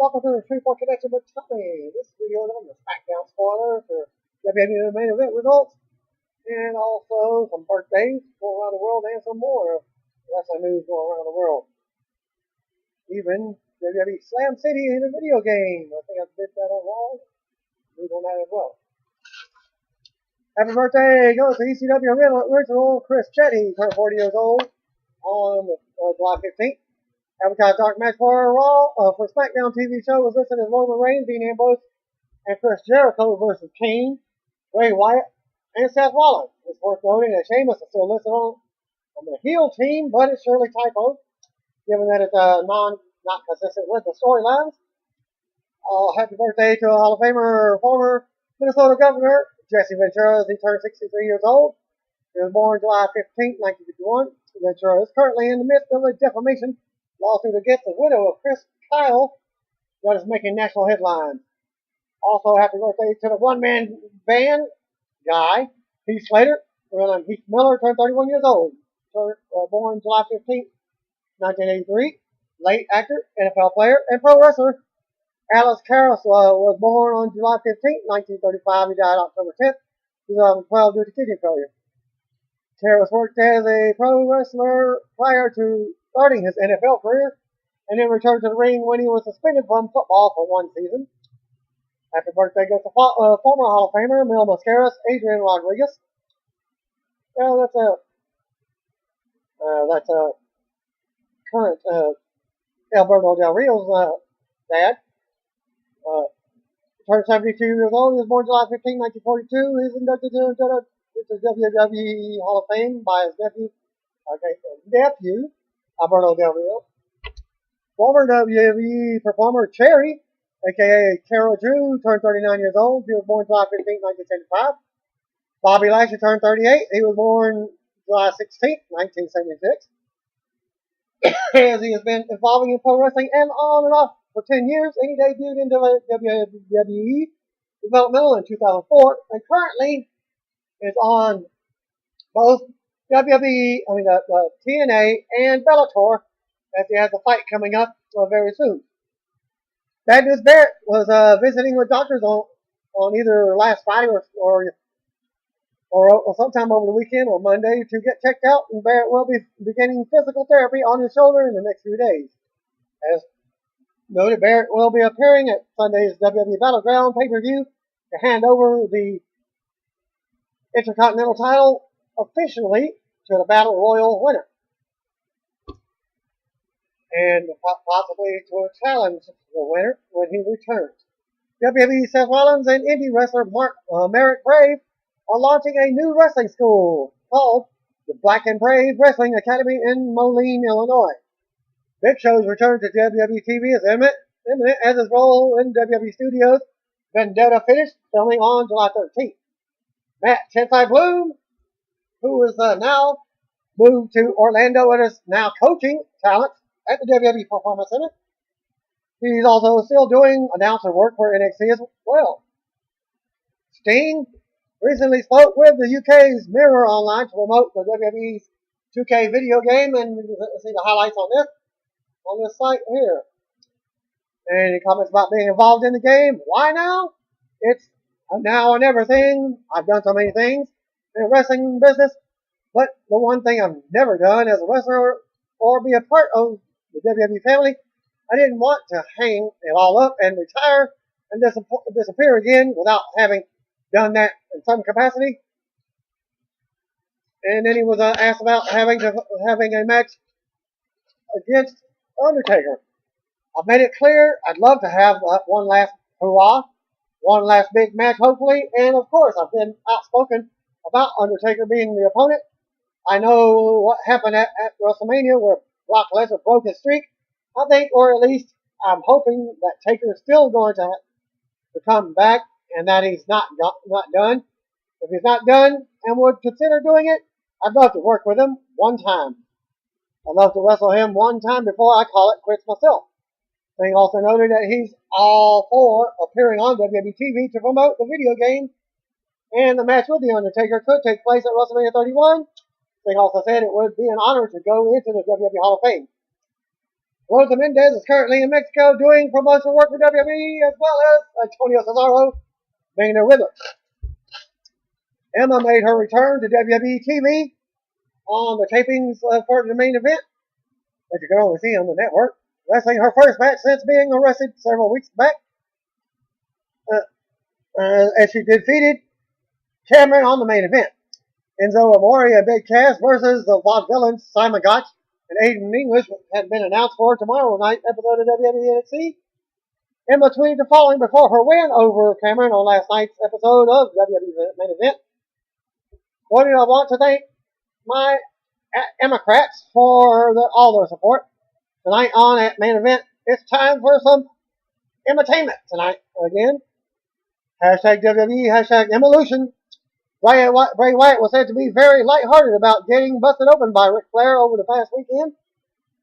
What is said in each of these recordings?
welcome to the Shreveport Connection with Tommy. This video is on the Smackdown spoiler for WWE main event results, and also some birthdays going around the world and some more wrestling news going around the world. Even WWE Slam City in a video game. I think I did that on Raw. News on that as well. Happy birthday goes to ECW original Chris Chetty, turned 40 years old on July 15th. Advertised dark match for Raw for Smackdown TV show was listed as Roman Reigns, Dean Ambrose, and Chris Jericho versus Kane, Bray Wyatt, and Seth Rollins. It's worth noting that Sheamus is still listed on the heel team, but it's surely typo, given that it's not consistent with the storylines. Happy birthday to Hall of Famer, former Minnesota Governor Jesse Ventura, as he turned 63 years old. He was born July 15, 1951. Ventura is currently in the midst of a defamation lawsuit against the widow of Chris Kyle that is making national headlines. Also, happy birthday to the one-man band guy, Heath Slater. Heath Miller turned 31 years old. Born July 15, 1983. Late actor, NFL player, and pro wrestler. Alice Karras was born on July 15, 1935. He died October 10, 2012 due to kidney failure. Karras worked as a pro wrestler prior to starting his NFL career, and then returned to the ring when he was suspended from football for one season. Happy birthday goes to former Hall of Famer Mil Mascaras, Adrian Rodriguez. Well, that's current Alberto Del Rio's dad. Turned 72 years old. He was born July 15, 1942. He's inducted into the WWE Hall of Fame by his nephew. Alberto Del Rio. Former WWE performer Cherry, a.k.a. Carol Drew, turned 39 years old. He was born July 15, 1975. Bobby Lashley turned 38. He was born July 16, 1976. As he has been evolving in pro wrestling and on and off for 10 years, and he debuted in WWE Developmental in 2004, and currently is on both WWE, TNA, and Bellator, as he has a fight coming up very soon. Bad News Barrett was visiting with doctors on either last Friday or sometime over the weekend or Monday to get checked out, and Barrett will be beginning physical therapy on his shoulder in the next few days. As noted, Barrett will be appearing at Sunday's WWE Battleground pay-per-view to hand over the Intercontinental title officially to the Battle Royal winner, and possibly to a challenge the winner when he returns. WWE Seth Rollins and indie wrestler Merrick Brave are launching a new wrestling school called the Black and Brave Wrestling Academy in Moline, Illinois. Big Show's return to WWE TV is imminent as his role in WWE Studios Vendetta finished filming on July 13th. Matt Tensai Bloom, who is now moved to Orlando and is now coaching talent at the WWE Performance Center. He's also still doing announcer work for NXT as well. Sting recently spoke with the UK's Mirror Online to promote the WWE's 2K video game, and let's see the highlights on this site here. And he comments about being involved in the game. Why now? It's a now and never thing. I've done so many things in the wrestling business, but the one thing I've never done as a wrestler or be a part of the WWE family, I didn't want to hang it all up and retire and disappear again without having done that in some capacity. And then he was asked about having a match against Undertaker. I've made it clear I'd love to have one last hurrah, one last big match hopefully, and of course I've been outspoken about Undertaker being the opponent. I know what happened at WrestleMania where Brock Lesnar broke his streak. I think, or at least I'm hoping that Taker is still going to come back and that he's not done. If he's not done and would consider doing it, I'd love to work with him one time. I'd love to wrestle him one time before I call it quits myself. Sting also noted that he's all for appearing on WWE TV to promote the video game, and the match with The Undertaker could take place at WrestleMania 31. Sting also said it would be an honor to go into the WWE Hall of Fame. Rosa Mendez is currently in Mexico doing promotional work for WWE, as well as Antonio Cesaro being there with her. Emma made her return to WWE TV on the tapings for the main event, that you can only see on the network, wrestling her first match since being arrested several weeks back, as she defeated Cameron on the main event. Enzo Amore and Big Cass versus the Vaudevillains Simon Gotch and Aiden English had been announced for tomorrow night episode of WWE NXT. Emma tweeted the following before her win over Cameron on last night's episode of WWE main event. Quoting, I want to thank my Democrats for all their support. Tonight on at main event, it's time for some entertainment tonight again. Hashtag WWE, hashtag Evolution. Bray Wyatt was said to be very lighthearted about getting busted open by Ric Flair over the past weekend.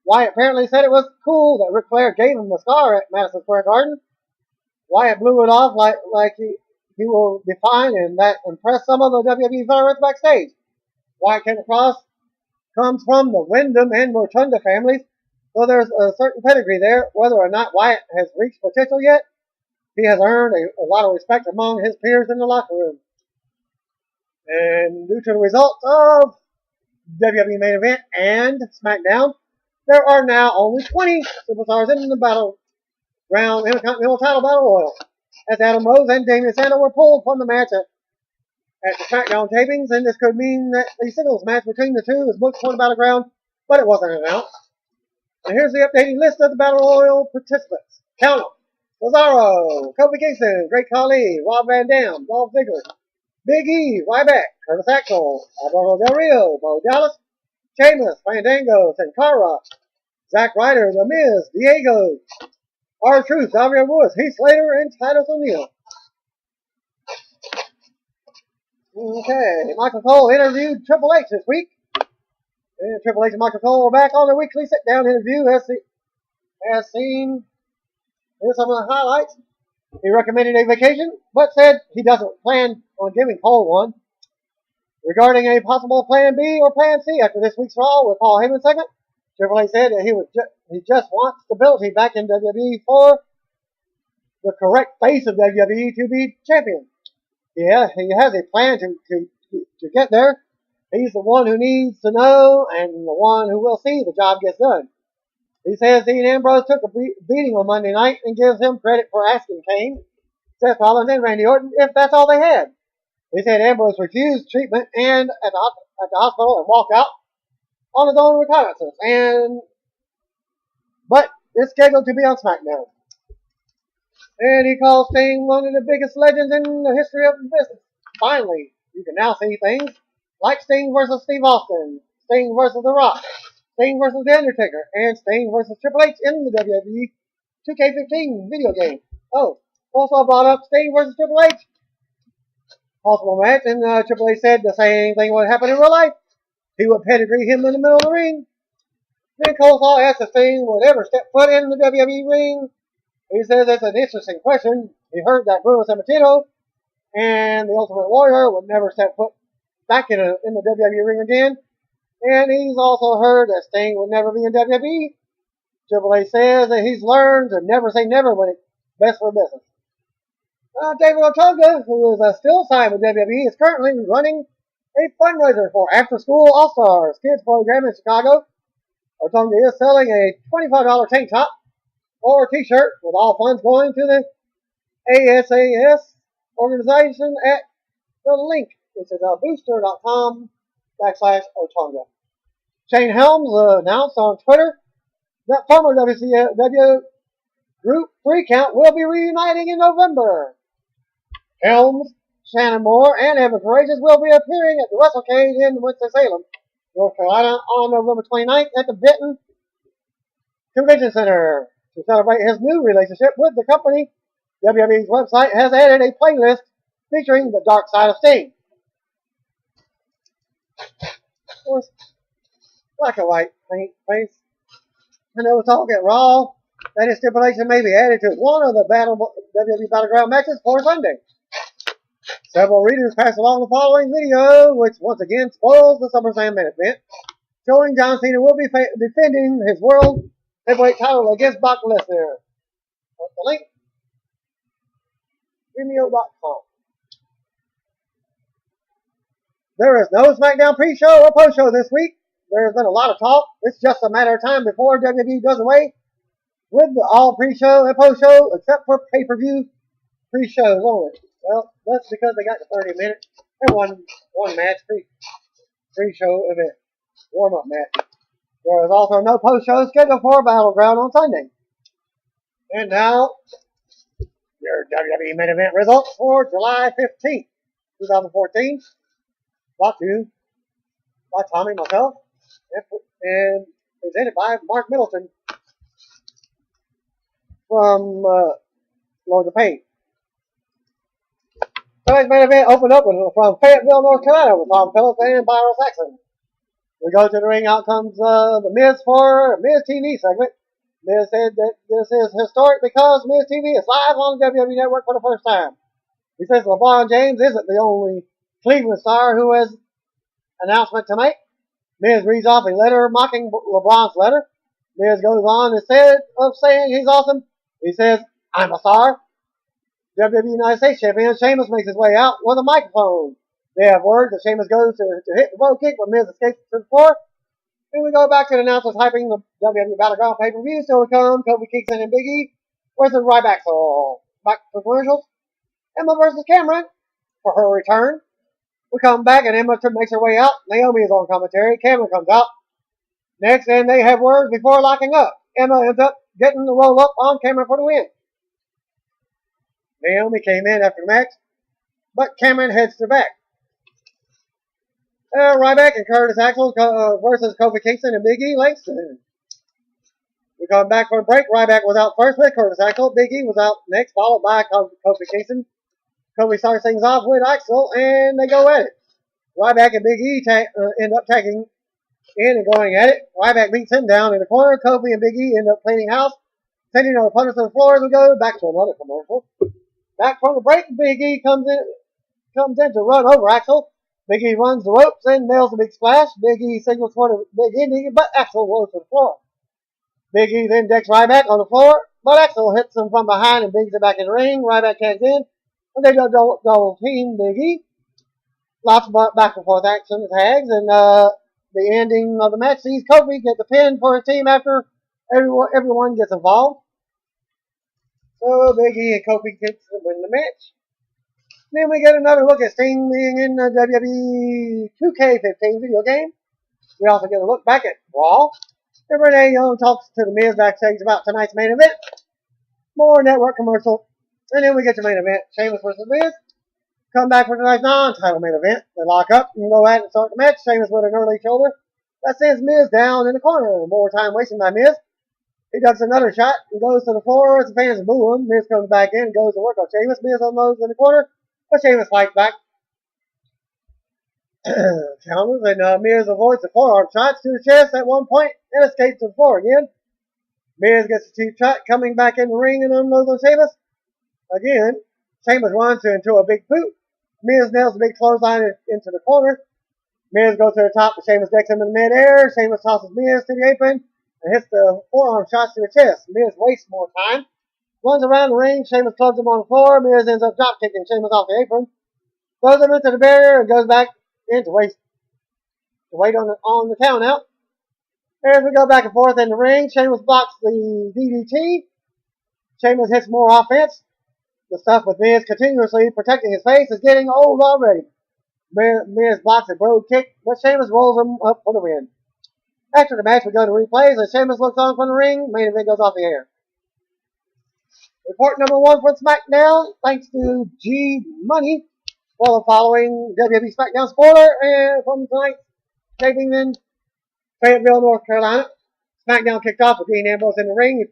Wyatt apparently said it was cool that Ric Flair gave him a scar at Madison Square Garden. Wyatt blew it off like he will be fine, and that impressed some of the WWE veterans backstage. Wyatt came across comes from the Wyndham and Rotunda families, so there's a certain pedigree there. Whether or not Wyatt has reached potential yet, he has earned a lot of respect among his peers in the locker room. And due to the results of WWE main event and Smackdown, there are now only 20 superstars in the battleground Intercontinental title battle royal, as Adam Rose and Damian Sandow were pulled from the match at the Smackdown tapings, and this could mean that the singles match between the two is booked for the battleground, but it wasn't announced. And here's the updating list of the battle royal participants. Count them: Cesaro, Kofi Kingston, Great Khali, Rob Van Dam, Dolph Ziggler, Big E, Ryback, Curtis Axel, Alberto Del Rio, Bo Dallas, Sheamus, Fandango, Sin Cara, Zack Ryder, The Miz, Diego, R-Truth, Xavier Woods, Heath Slater, and Titus O'Neil. Okay, Michael Cole interviewed Triple H this week. And Triple H and Michael Cole are back on their weekly sit-down interview, as seen. Here's some of the highlights. He recommended a vacation, but said he doesn't plan on giving Cole one. Regarding a possible Plan B or Plan C after this week's Raw with Paul Heyman second, Triple H said that he just wants stability back in WWE for the correct face of WWE to be champion. Yeah, he has a plan to get there. He's the one who needs to know and the one who will see the job gets done. He says Dean Ambrose took a beating on Monday night and gives him credit for asking Kane, Seth Rollins, and Randy Orton if that's all they had. He said Ambrose refused treatment and at the hospital and walked out on his own reconnaissance, but it's scheduled to be on SmackDown. And he calls Sting one of the biggest legends in the history of the business. Finally, you can now see things like Sting versus Steve Austin, Sting versus The Rock, Sting versus The Undertaker, and Sting versus Triple H in the WWE 2K15 video game. Oh, also brought up Sting versus Triple H. Possible match, and Triple H said the same thing would happen in real life. He would pedigree him in the middle of the ring. Then Cole asked if Sting would ever step foot in the WWE ring. He says it's an interesting question. He heard that Bruno Sammartino and the Ultimate Warrior would never step foot back in the WWE ring again. And he's also heard that Sting would never be in WWE. Triple H says that he's learned to never say never when it's best for business. David Otunga, who is still signed with WWE, is currently running a fundraiser for After School All-Stars kids program in Chicago. Otunga is selling a $25 tank top or t-shirt with all funds going to the ASAS organization at the link, which is booster.com/Otunga. Shane Helms announced on Twitter that former WCW Group 3 Count will be reuniting in November. Helms, Shannon Moore, and Evan Courageous will be appearing at the WrestleCade in Winston-Salem, North Carolina on November 29th at the Benton Convention Center. To celebrate his new relationship with the company, WWE's website has added a playlist featuring the dark side of Sting. Of course, black and white paint face. And there was talk at Raw that his stipulation may be added to one of the WWE Battleground matches for Sunday. Several readers passed along the following video, which once again spoils the SummerSlam main event, showing John Cena will be defending his World heavyweight title against Brock Lesnar. The link, Vimeo.com. There is no SmackDown pre-show or post-show this week. There's been a lot of talk. It's just a matter of time before WWE does away with all pre-show and post-show except for pay-per-view pre-shows only. Well, that's because they got the 30 minutes and one match pre-show event, warm-up match. There is also no post-show scheduled for Battleground on Sunday. And now, your WWE main event results for July 15th, 2014. Brought to you by Tommy, myself, and presented by Mark Middleton from Lords of Pain. Tonight's main event opened up from Fayetteville, North Carolina with Tom Phillips and Byron Saxon. We go to the ring. Out comes the Miz for Miz TV segment. Miz said that this is historic because Miz TV is live on the WWE Network for the first time. He says LeBron James isn't the only Cleveland star who has an announcement to make. Miz reads off a letter mocking LeBron's letter. Miz goes on instead of saying he's awesome, he says, I'm a star. WWE United States Champion Sheamus makes his way out with a microphone. They have word that Sheamus goes to hit the road kick, but Miz escapes to the floor. Then we go back to the announcers hyping the WWE Battleground pay-per-view. Still to come, Kofi Kingston and Big E versus Ryback. So back to commercials. Emma versus Cameron for her return. We come back and Emma makes her way out. Naomi is on commentary. Cameron comes out next, and they have words before locking up. Emma ends up getting the roll up on Cameron for the win. Naomi came in after the match, but Cameron heads to back. Ryback and Curtis Axel versus Kofi Kingston and Big E Langston. We come back for a break. Ryback was out first with Curtis Axel. Big E was out next, followed by Kofi Kingston. Kofi starts things off with Axel, and they go at it. Ryback and Big E end up tagging in and going at it. Ryback beats him down in the corner. Kofi and Big E end up cleaning house, sending their opponents to the floor as we go back to another commercial. Back from the break, Big E comes in to run over Axel. Big E runs the ropes and nails a big splash. Big E signals for the big ending, but Axel rolls to the floor. Big E then decks Ryback on the floor, but Axel hits him from behind and brings it back in the ring. Ryback tags in, and they double team Big E. Lots of back and forth action tags, and the ending of the match sees Kofi get the pin for his team after everyone gets involved. So Big E and Kofi win the match. Then we get another look at Sting being in the WWE 2K15 video game. We also get a look back at Raw. And Renee Young talks to the Miz backstage about tonight's main event. More network commercial. And then we get the main event. Sheamus versus Miz. Come back for tonight's non-title main event. They lock up and go at it and start the match. Sheamus with an early shoulder. That sends Miz down in the corner. More time wasting by Miz. He ducks another shot and goes to the floor as the fans boo him. Miz comes back in and goes to work on Sheamus. Miz unloads in the corner. But Sheamus fights back. Counters, and Miz avoids the forearm shots to the chest at one point and escapes to the floor again. Miz gets a cheap shot coming back in the ring and unloads on Sheamus. Again, Sheamus runs into a big boot. Miz nails a big clothesline into the corner. Miz goes to the top, but Sheamus decks him in midair. Sheamus tosses Miz to the apron and hits the forearm shots to the chest. Miz wastes more time. Runs around the ring. Sheamus clubs him on the floor. Miz ends up drop kicking Sheamus off the apron. Throws him into the barrier and goes back in to wait on the count out. As we go back and forth in the ring, Sheamus blocks the DDT. Sheamus hits more offense. The stuff with Miz continuously protecting his face is getting old already. Miz blocks a broad kick, but Sheamus rolls him up for the win. After the match, we go to replays, and Sheamus looks on from the ring. Main event goes off the air. Report number 1 for Smackdown, thanks to G Money for the following WWE Smackdown spoiler and from tonight's taping in Fayetteville, North Carolina. Smackdown kicked off with Dean Ambrose in the ring.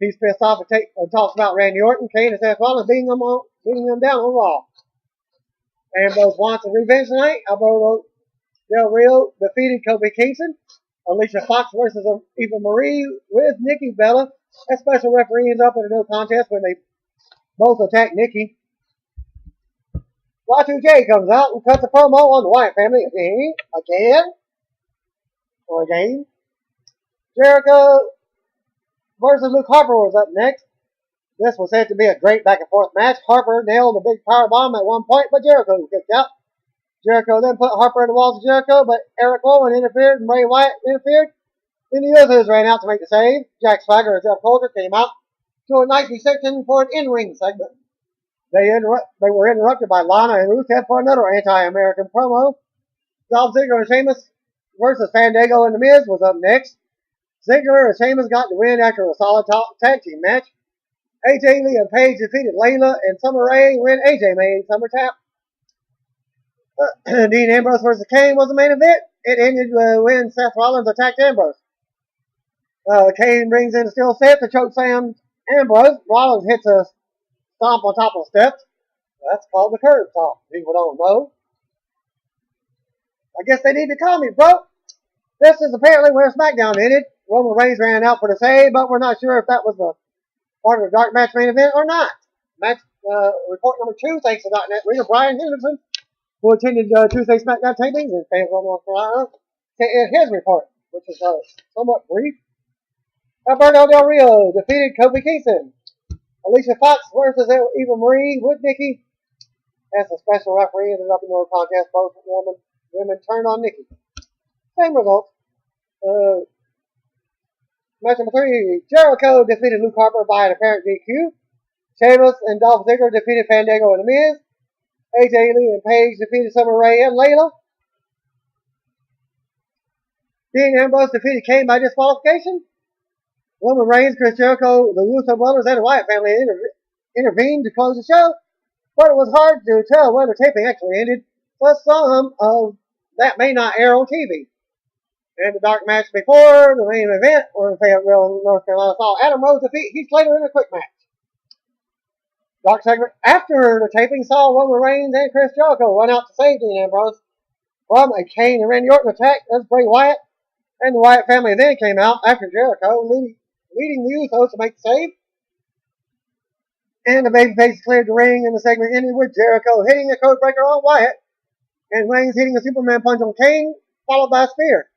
He's pissed off and talks about Randy Orton, Kane, and Seth Rollins beating them down on Raw. Ambrose wants a revenge tonight. Alberto Del Rio defeated Kofi Kingston. Alicia Fox versus Eva Marie with Nikki Bella. That special referee ends up in a no contest when they both attack Nikki. Y2J comes out and cuts a promo on the Wyatt family again. Jericho versus Luke Harper was up next. This was said to be a great back and forth match. Harper nailed a big power bomb at one point, but Jericho was kicked out. Jericho then put Harper in the walls of Jericho, but Eric Rowan interfered and Bray Wyatt interfered. Then the others ran out to make the save. Jack Swagger and Jeff Coulter came out to a nice reception for an in-ring segment. They were interrupted by Lana and Rusev for another anti-American promo. Dolph Ziggler and Sheamus versus Fandango and The Miz was up next. Ziggler and Sheamus got the win after a solid tag team match. AJ Lee and Paige defeated Layla and Summer Rae when AJ made Summer tap. Dean Ambrose versus Kane was the main event. It ended when Seth Rollins attacked Ambrose. Kane brings in a steel set to choke slam Ambrose. Rollins hits a stomp on top of the steps. That's called the curb stomp. People don't know. I guess they need to call me, bro. This is apparently where Smackdown ended. Roman Reigns ran out for the save, but we're not sure if that was the part of the dark match main event or not. Match report number 2, thanks to .NET reader Brian Henderson, who attended Tuesday SmackDown tapings in Fayetteville, North Carolina, his report, which is somewhat brief. Alberto Del Rio defeated Kofi Kingston. Alicia Fox versus Eva Marie with Nikki as the special referee ended up in no contest. Both women turned on Nikki. Same results. Match number 3, Jericho defeated Luke Harper by an apparent DQ. Sheamus and Dolph Ziggler defeated Fandango and The Miz. AJ Lee and Paige defeated Summer Rae and Layla. Dean Ambrose defeated Kane by disqualification. Roman Reigns, Chris Jericho, the Russo brothers, and the Wyatt family intervened to close the show, but it was hard to tell when the taping actually ended, so some of that may not air on TV. And the dark match before the main event, where Fayetteville, North Carolina, saw Adam Rose defeat Heath Slater in a quick match. Dark segment after the taping saw Roman Reigns and Chris Jericho run out to save Dean Ambrose from a Kane and Randy Orton attack as Bray Wyatt and the Wyatt family then came out after Jericho, leading the Usos to make the save. And the babyface cleared the ring, and the segment ended with Jericho hitting a codebreaker on Wyatt and Reigns hitting a Superman punch on Kane, followed by a spear.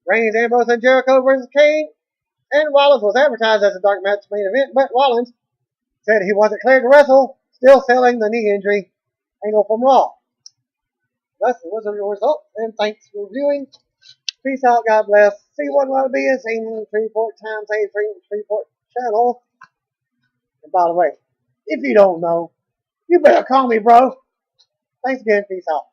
Reigns, Ambrose, and Jericho versus Kane and Rollins was advertised as a dark match main event, but Rollins said he wasn't cleared to wrestle, still selling the knee injury angle from Raw. Thus, it was a real result, and thanks for viewing. Peace out, God bless. See what will be a same Freeport times a Freeport channel. And by the way, if you don't know, you better call me, bro. Thanks again. Peace out.